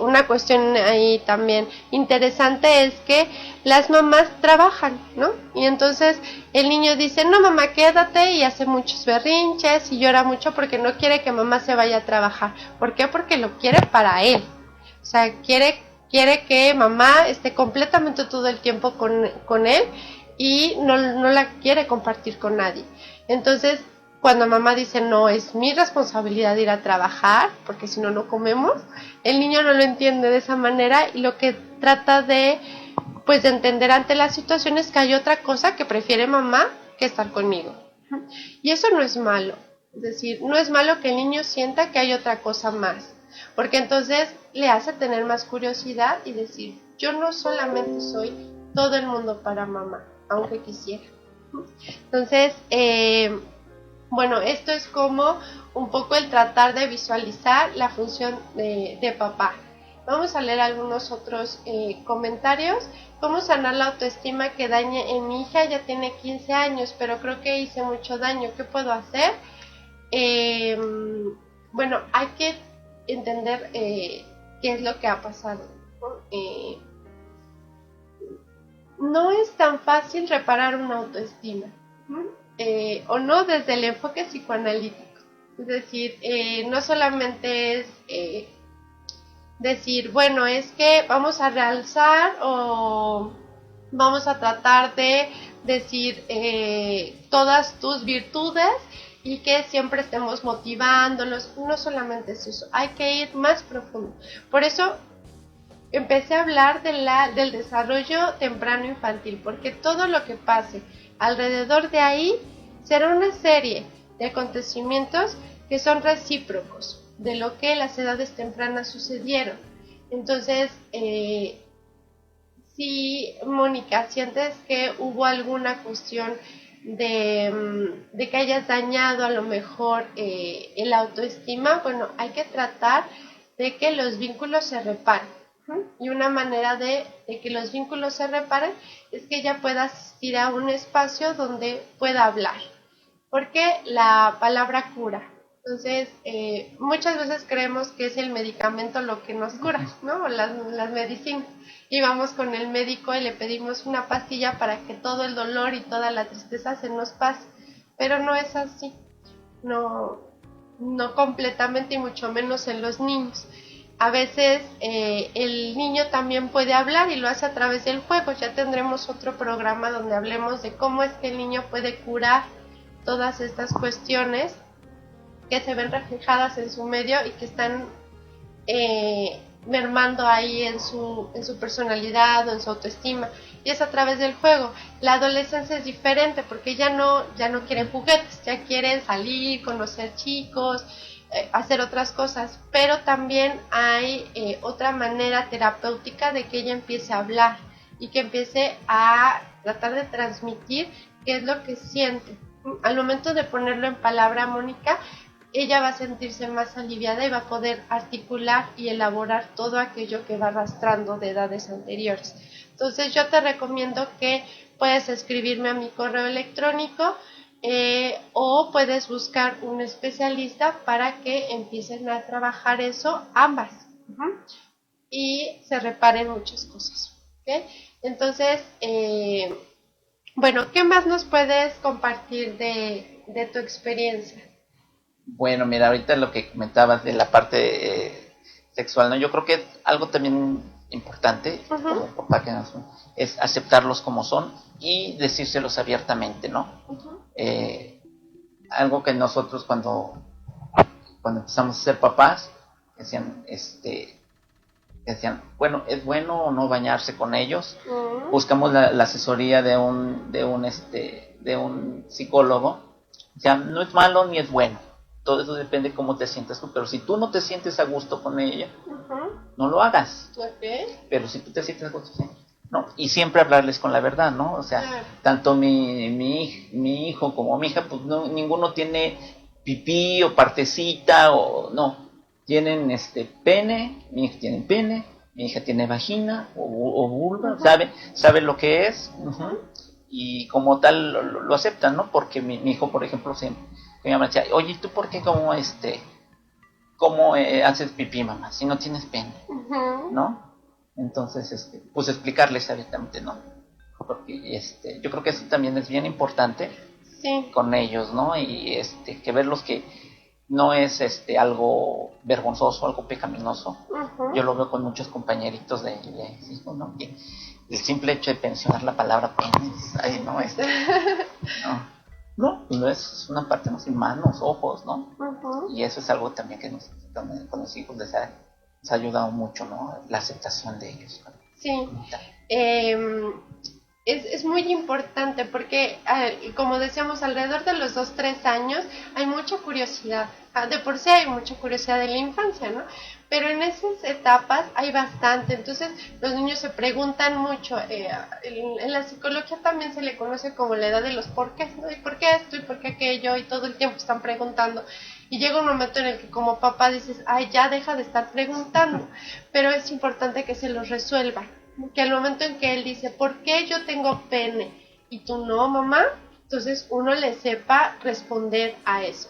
una cuestión ahí también interesante es que las mamás trabajan, ¿no? Y entonces el niño dice, no mamá, quédate, y hace muchos berrinches y llora mucho porque no quiere que mamá se vaya a trabajar. ¿Por qué? Porque lo quiere para él. O sea, quiere que mamá esté completamente todo el tiempo con él y no la quiere compartir con nadie. Entonces, cuando mamá dice, no, es mi responsabilidad ir a trabajar, porque si no, no comemos, el niño no lo entiende de esa manera y lo que trata de, pues, de entender ante la situación es que hay otra cosa que prefiere mamá que estar conmigo. Y eso no es malo. Es decir, no es malo que el niño sienta que hay otra cosa más, porque entonces le hace tener más curiosidad y decir, yo no solamente soy todo el mundo para mamá, aunque quisiera. Entonces, bueno, esto es como un poco el tratar de visualizar la función de papá. Vamos a leer algunos otros comentarios. ¿Cómo sanar la autoestima que dañe en mi hija? Ya tiene 15 años, pero creo que hice mucho daño. ¿Qué puedo hacer? Bueno, hay que entender qué es lo que ha pasado. No es tan fácil reparar una autoestima. O no desde el enfoque psicoanalítico. Es decir, no solamente es decir, bueno, es que vamos a realzar o vamos a tratar de decir todas tus virtudes y que siempre estemos motivándolos. No solamente es eso, hay que ir más profundo. Por eso empecé a hablar del desarrollo temprano infantil, porque todo lo que pase alrededor de ahí será una serie de acontecimientos que son recíprocos de lo que en las edades tempranas sucedieron. Entonces, si Mónica, sientes que hubo alguna cuestión de que hayas dañado a lo mejor el autoestima, bueno, hay que tratar de que los vínculos se reparen. Y una manera de que los vínculos se reparen es que ella pueda asistir a un espacio donde pueda hablar, porque la palabra cura. Entonces, muchas veces creemos que es el medicamento lo que nos cura, ¿no? O las medicinas. Y vamos con el médico y le pedimos una pastilla para que todo el dolor y toda la tristeza se nos pase. Pero no es así. No completamente y mucho menos en los niños. A veces el niño también puede hablar y lo hace a través del juego. Ya tendremos otro programa donde hablemos de cómo es que el niño puede curar todas estas cuestiones que se ven reflejadas en su medio y que están mermando ahí en su personalidad o en su autoestima, y es a través del juego. La adolescencia es diferente porque ya no quieren juguetes, ya quieren salir, conocer chicos, hacer otras cosas, pero también hay otra manera terapéutica de que ella empiece a hablar y que empiece a tratar de transmitir qué es lo que siente. Al momento de ponerlo en palabra, Mónica, ella va a sentirse más aliviada y va a poder articular y elaborar todo aquello que va arrastrando de edades anteriores. Entonces yo te recomiendo que puedes escribirme a mi correo electrónico o puedes buscar un especialista para que empiecen a trabajar eso ambas y se reparen muchas cosas. ¿Okay? Entonces, bueno, ¿qué más nos puedes compartir de tu experiencia? Bueno, mira, ahorita lo que comentabas de la parte sexual, ¿no? Yo creo que algo también importante, como papá que es aceptarlos como son y decírselos abiertamente, ¿no? Algo que nosotros cuando empezamos a ser papás, decían, decían, bueno, ¿es bueno o no bañarse con ellos? Mm. Buscamos la asesoría de un psicólogo. O sea, no es malo ni es bueno, todo eso depende de cómo te sientas tú, pero si tú no te sientes a gusto con ella, no lo hagas. Okay. Pero si tú te sientes a gusto, sí. ¿No? Y siempre hablarles con la verdad, ¿no? O sea, tanto mi hijo como mi hija, pues no, ninguno tiene pipí o partecita o no. Tienen pene, mi hija tiene pene, mi hija tiene vagina o vulva, sabe lo que es, y como tal lo aceptan, ¿no? Porque mi hijo, por ejemplo, mi mamá decía, oye, ¿tú por qué cómo haces pipí, mamá, si no tienes pene? ¿No? Entonces, pues explicarles abiertamente, ¿no? Porque yo creo que eso también es bien importante, sí, con ellos, ¿no? Y que verlos que no es algo vergonzoso, algo pecaminoso. Yo lo veo con muchos compañeritos de hijos, ¿no? Que el simple hecho de mencionar la palabra penis, ay, no, no es una parte, no, sin manos, ojos, ¿no? Y eso es algo también que con los hijos les ha ayudado mucho, ¿no? La aceptación de ellos. Sí. Es muy importante porque, como decíamos, alrededor de los 2-3 años hay mucha curiosidad. De por sí hay mucha curiosidad de la infancia, ¿no? Pero en esas etapas hay bastante. Entonces los niños se preguntan mucho. En la psicología también se le conoce como la edad de los porqués, ¿no? ¿Y por qué esto? ¿Y por qué aquello? Y todo el tiempo están preguntando. Y llega un momento en el que como papá dices, ay, ya deja de estar preguntando. Pero es importante que se los resuelva. Que al momento en que él dice, ¿por qué yo tengo pene? Y tú no, mamá. Entonces uno le sepa responder a eso.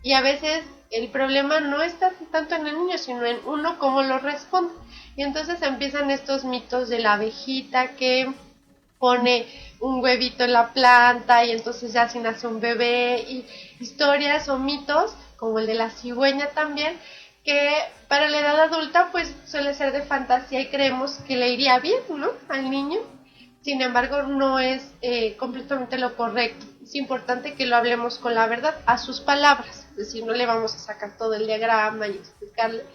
Y a veces el problema no está tanto en el niño, sino en uno cómo lo responde. Y entonces empiezan estos mitos de la abejita que pone un huevito en la planta y entonces ya se nace un bebé, y historias o mitos como el de la cigüeña también, que para la edad adulta pues suele ser de fantasía y creemos que le iría bien, ¿no?, al niño. Sin embargo, no es completamente lo correcto. Es importante que lo hablemos con la verdad, a sus palabras. Es decir, no le vamos a sacar todo el diagrama y explicarle,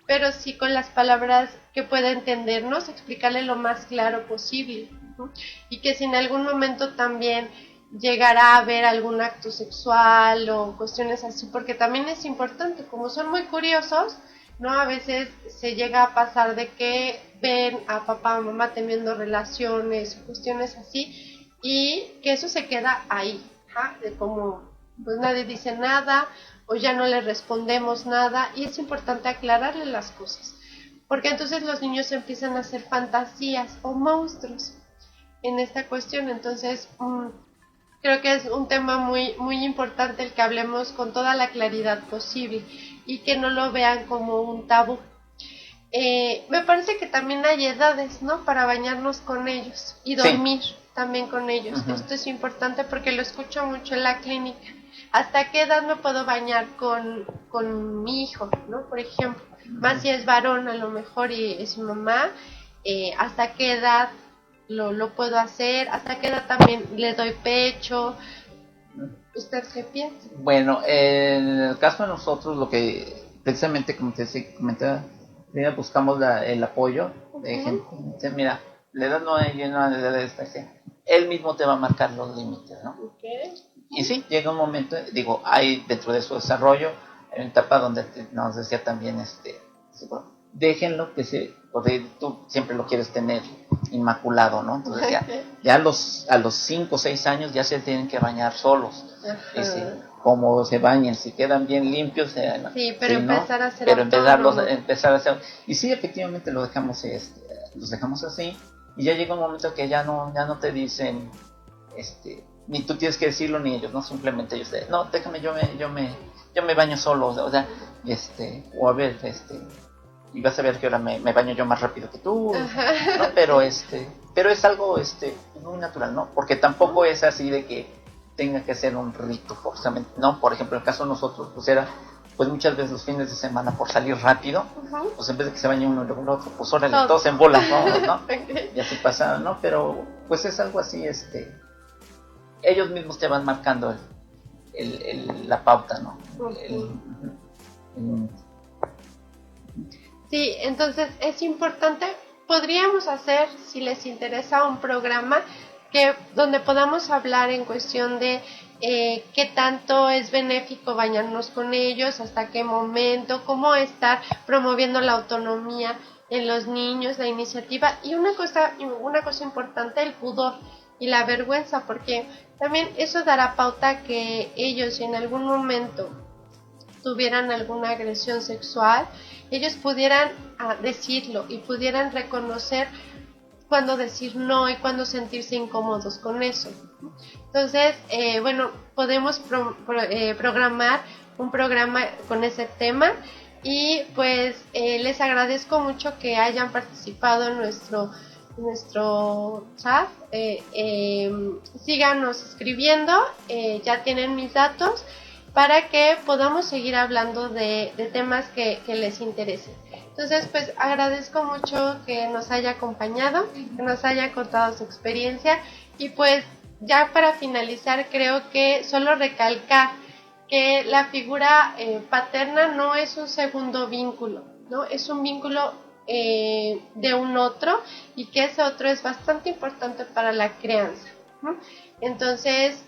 pero sí con las palabras que pueda entendernos, explicarle lo más claro posible, ¿no? Y que si en algún momento también llegará a haber algún acto sexual o cuestiones así, porque también es importante, como son muy curiosos, ¿no? A veces se llega a pasar de que ven a papá o mamá teniendo relaciones, cuestiones así, y que eso se queda ahí, de como pues nadie dice nada o ya no le respondemos nada, y es importante aclararle las cosas, porque entonces los niños empiezan a hacer fantasías o monstruos en esta cuestión. Entonces creo que es un tema muy, muy importante el que hablemos con toda la claridad posible y que no lo vean como un tabú. Me parece que también hay edades, ¿no?, para bañarnos con ellos y dormir también con ellos. Esto es importante porque lo escucho mucho en la clínica. ¿Hasta qué edad me puedo bañar con mi hijo, ¿no?, por ejemplo? Más si es varón a lo mejor y es su mamá, ¿hasta qué edad lo puedo hacer? ¿Hasta qué edad también le doy pecho? ¿Usted qué piensa? Bueno, en el caso de nosotros, lo que precisamente, como te comentaba, buscamos el apoyo de gente. Mira, la edad no hay una edad de esta, él mismo te va a marcar los límites, ¿no? Y sí, llega un momento, digo, hay dentro de su desarrollo, en una etapa donde nos decía también, déjenlo porque tú siempre lo quieres tener inmaculado, ¿no? Entonces ya a los 5 o 6 años ya se tienen que bañar solos. Como se bañen, si quedan bien limpios, sí, pero empezar, ¿no?, a hacer, pero empezar a hacer, y sí, efectivamente los dejamos así, y ya llega un momento que ya no te dicen, ni tú tienes que decirlo ni ellos, no, simplemente ellos no, déjame, yo me baño solo, o sea, o a ver, y vas a ver que ahora me baño yo más rápido que tú, ¿no? Pero es algo muy natural, ¿no? Porque tampoco es así de que tenga que ser un rito forzosamente, ¿no? Por ejemplo, en el caso de nosotros, pues muchas veces los fines de semana, por salir rápido, pues en vez de que se bañe uno y luego el otro, pues órale, todos en bolas, ¿no? Ya se pasa, ¿no? Pero pues es algo así, ellos mismos te van marcando la pauta, ¿no? Sí, entonces es importante, podríamos hacer, si les interesa, un programa donde podamos hablar en cuestión de qué tanto es benéfico bañarnos con ellos, hasta qué momento, cómo estar promoviendo la autonomía en los niños, la iniciativa, y una cosa importante, el pudor y la vergüenza, porque también eso dará pauta que ellos, si en algún momento tuvieran alguna agresión sexual, ellos pudieran decirlo y pudieran reconocer cuándo decir no y cuándo sentirse incómodos con eso. Entonces, podemos programar un programa con ese tema, y pues les agradezco mucho que hayan participado en nuestro chat. Síganos escribiendo, ya tienen mis datos, para que podamos seguir hablando de temas que les interesen. Entonces, pues agradezco mucho que nos haya acompañado, que nos haya contado su experiencia, y pues ya para finalizar, creo que solo recalcar que la figura paterna no es un segundo vínculo, ¿no? Es un vínculo de un otro, y que ese otro es bastante importante para la crianza, ¿no? Entonces,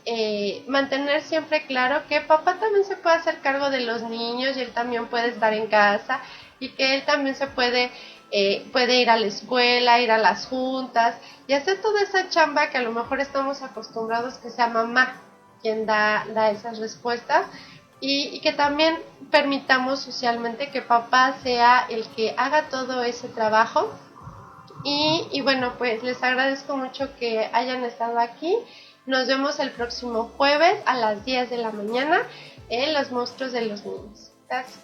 mantener siempre claro que papá también se puede hacer cargo de los niños, y él también puede estar en casa, y que él también se puede ir a la escuela, ir a las juntas, y hacer toda esa chamba que a lo mejor estamos acostumbrados que sea mamá quien da esas respuestas, y que también permitamos socialmente que papá sea el que haga todo ese trabajo. Y bueno, pues les agradezco mucho que hayan estado aquí. Nos vemos el próximo jueves a las 10 de la mañana en Los Monstruos de los Niños. Gracias.